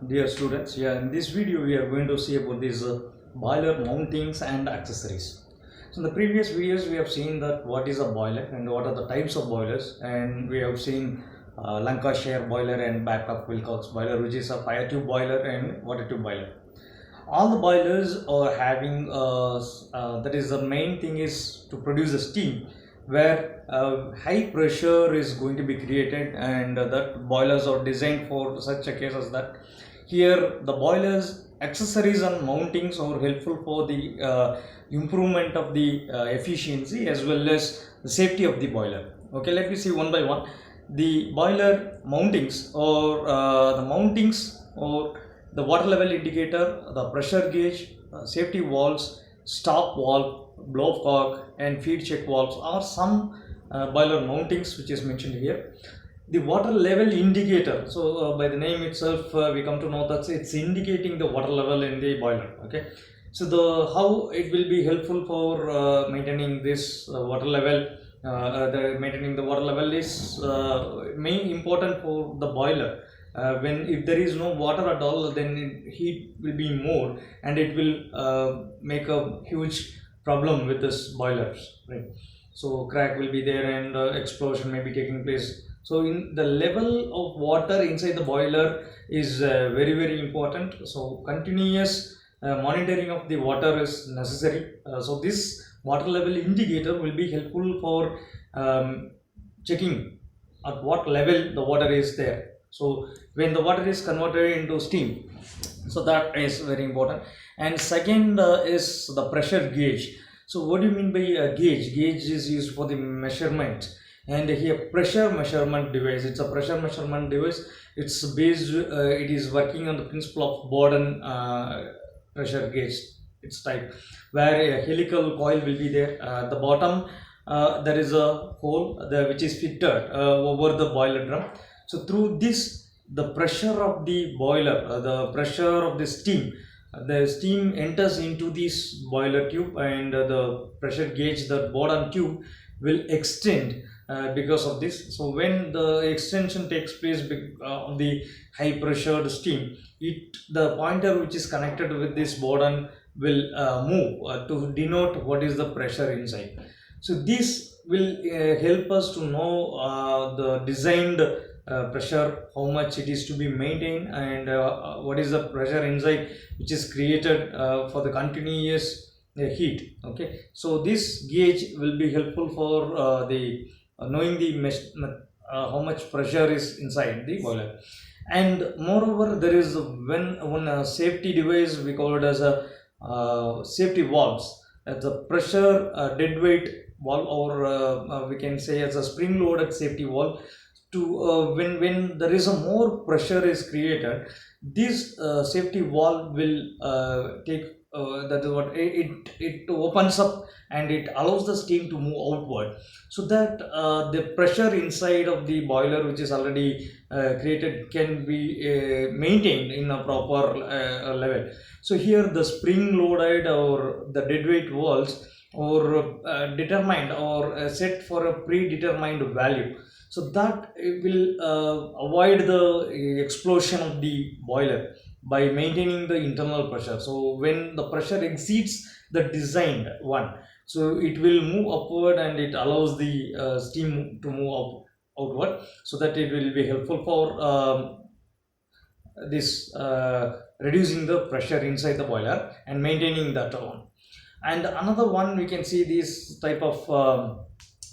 Dear students, yeah, in this video we are going to see about these boiler mountings and accessories. So in the previous videos we have seen that what is a boiler and what are the types of boilers, and we have seen Lancashire boiler and Babcock Wilcox boiler, which is a fire tube boiler and water tube boiler. All the boilers are having that is the main thing is to produce a steam where high pressure is going to be created, and that boilers are designed for such a cases that here the boilers accessories and mountings are helpful for the improvement of the efficiency as well as the safety of the boiler. Okay, let me see one by one. The boiler mountings or the mountings or the water level indicator, the pressure gauge, safety valves, stop valve, blow cock and feed check valves are some boiler mountings which is mentioned here. The water level indicator, so by the name itself we come to know that it's indicating the water level in the boiler. Okay, so the how it will be helpful for maintaining this water level, the maintaining the water level is main important for the boiler. When if there is no water at all, then heat will be more and it will make a huge problem with this boilers, right? So crack will be there and explosion may be taking place. So in the level of water inside the boiler is very important. So continuous monitoring of the water is necessary. So this water level indicator will be helpful for checking at what level the water is there. So when the water is converted into steam, so that is very important. And second is the pressure gauge. So what do you mean by a gauge? Gauge is used for the measurement, and here pressure measurement device, it's a pressure measurement device. It's based it is working on the principle of Borden pressure gauge, its type, where a helical coil will be there at the bottom. There is a hole there which is fitted over the boiler drum. So through this, the pressure of the boiler, the pressure of the steam enters into this boiler tube, and the pressure gauge, the Borden tube, will extend because of this. So when the extension takes place of the high pressured steam, the pointer which is connected with this Borden will move to denote what is the pressure inside. So this will help us to know the designed pressure, how much it is to be maintained, and what is the pressure inside which is created for the continuous heat. Okay, so this gauge will be helpful for the knowing the how much pressure is inside the boiler. And moreover, there is one safety device, we call it as a safety valves. That's a pressure dead weight valve, or we can say as a spring loaded safety valve. To when there is a more pressure is created, this safety valve will take that is what it opens up and it allows the steam to move outward, so that the pressure inside of the boiler which is already created can be maintained in a proper level. So here the spring loaded or the dead weight valves or determined or set for a predetermined value, so that it will avoid the explosion of the boiler by maintaining the internal pressure. So when the pressure exceeds the designed one, so it will move upward and it allows the steam to move outward, so that it will be helpful for this reducing the pressure inside the boiler and maintaining that one. And another one, we can see this type of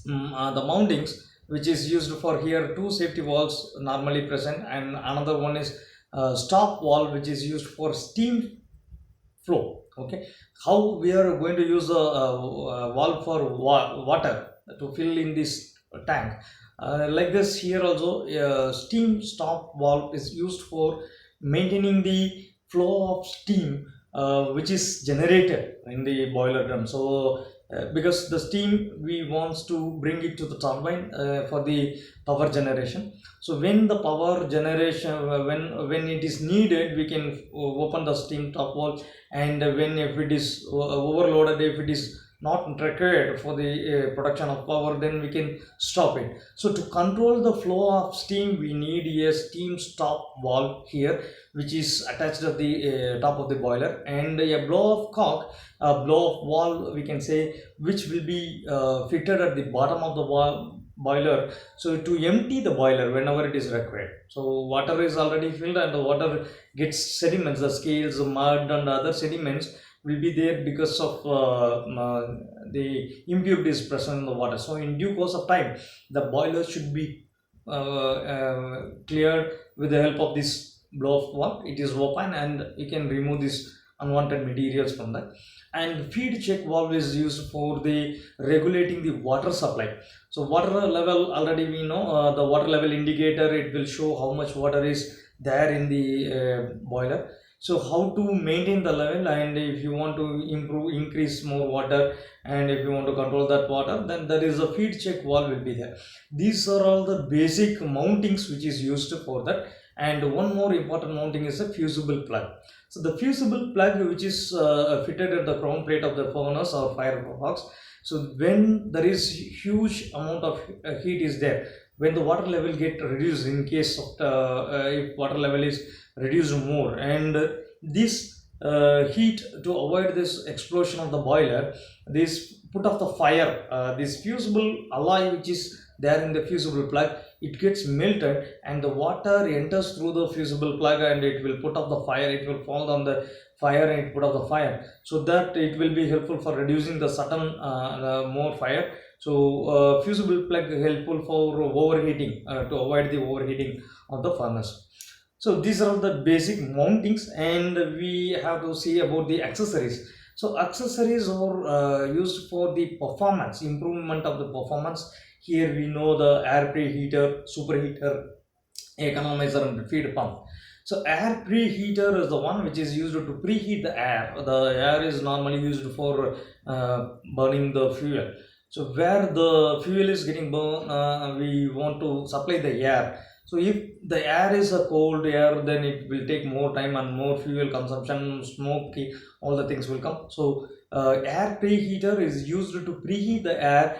the mountings which is used for here, two safety valves normally present, and another one is stop valve which is used for steam flow. Okay, how we are going to use a valve for water to fill in this tank, like this here also steam stop valve is used for maintaining the flow of steam which is generated in the boiler drum. So because the steam we wants to bring it to the turbine for the power generation. So when the power generation when it is needed, we can open the steam top valve, and when if it is overloaded, if it is not required for the production of power, then we can stop it. So to control the flow of steam, we need a steam stop valve here, which is attached at the top of the boiler, and a blow off cock, a blow off valve we can say, which will be fitted at the bottom of the boiler, so to empty the boiler whenever it is required. So water is already filled and the water gets sediments, the scales, mud and other sediments will be there because of the impurities present in the water. So in due course of time, the boiler should be cleared with the help of this blow off valve. It is open and you can remove these unwanted materials from that. And feed check valve is used for the regulating the water supply. So water level, already we know the water level indicator, it will show how much water is there in the boiler. So how to maintain the level, and if you want to increase more water, and if you want to control that water, then there is a feed check valve will be there. These are all the basic mountings which is used for that. And one more important mounting is a fusible plug. So the fusible plug, which is fitted at the crown plate of the furnace or firebox. So when there is huge amount of heat is there, when the water level get reduced, in case of if water level is reduced more, and this heat, to avoid this explosion of the boiler, this put off the fire, this fusible alloy which is there in the fusible plug, it gets melted and the water enters through the fusible plug and it will put off the fire, it will fall on the fire and it put off the fire, so that it will be helpful for reducing the sudden more fire. So fusible plug helpful for overheating, to avoid the overheating of the furnace. So these are the basic mountings, and we have to see about the accessories. So accessories are used for the performance, improvement of the performance. Here we know the air preheater, superheater, economizer and feed pump. So air preheater is the one which is used to preheat the air. The air is normally used for burning the fuel. So where the fuel is getting burned, we want to supply the air. So if the air is a cold air, then it will take more time and more fuel consumption, smoke, all the things will come. So air preheater is used to preheat the air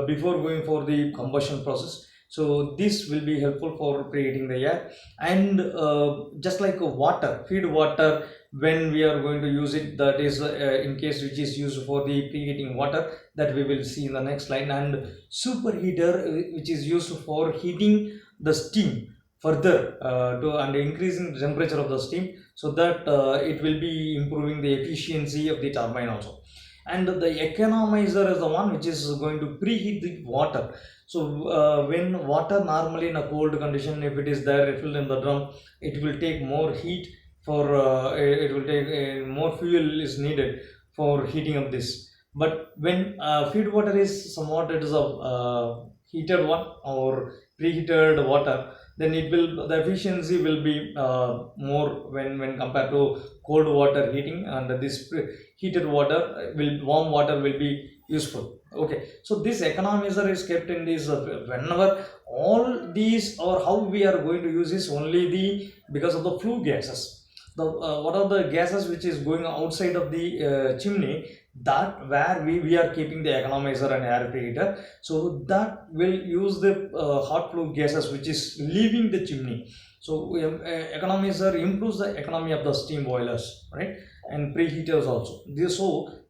before going for the combustion process. So this will be helpful for preheating the air. And just like water, feed water, when we are going to use it, that is in case which is used for the preheating water, that we will see in the next slide. And superheater, which is used for heating the steam further and increasing the temperature of the steam, so that it will be improving the efficiency of the turbine also. And the economizer is the one which is going to preheat the water. So when water normally in a cold condition, if it is there filled in the drum, it will take more heat for it will take more fuel is needed for heating up this. But when feed water is somewhat, it is a heated one or preheated water, then it will, the efficiency will be more when compared to cold water heating, and this heated water warm water will be useful. Okay, so this economizer is kept in this whenever all these, or how we are going to use this, only the because of the flue gases. The what are the gases which is going outside of the chimney, that where we are keeping the economizer and air preheater, so that will use the hot flue gases which is leaving the chimney. So economizer improves the economy of the steam boilers, right, and preheaters also.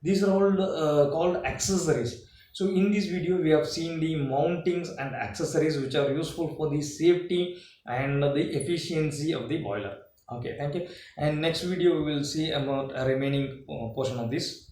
These are all called accessories. So in this video we have seen the mountings and accessories which are useful for the safety and the efficiency of the boiler. Okay, thank you. And next video we will see about a remaining portion of this.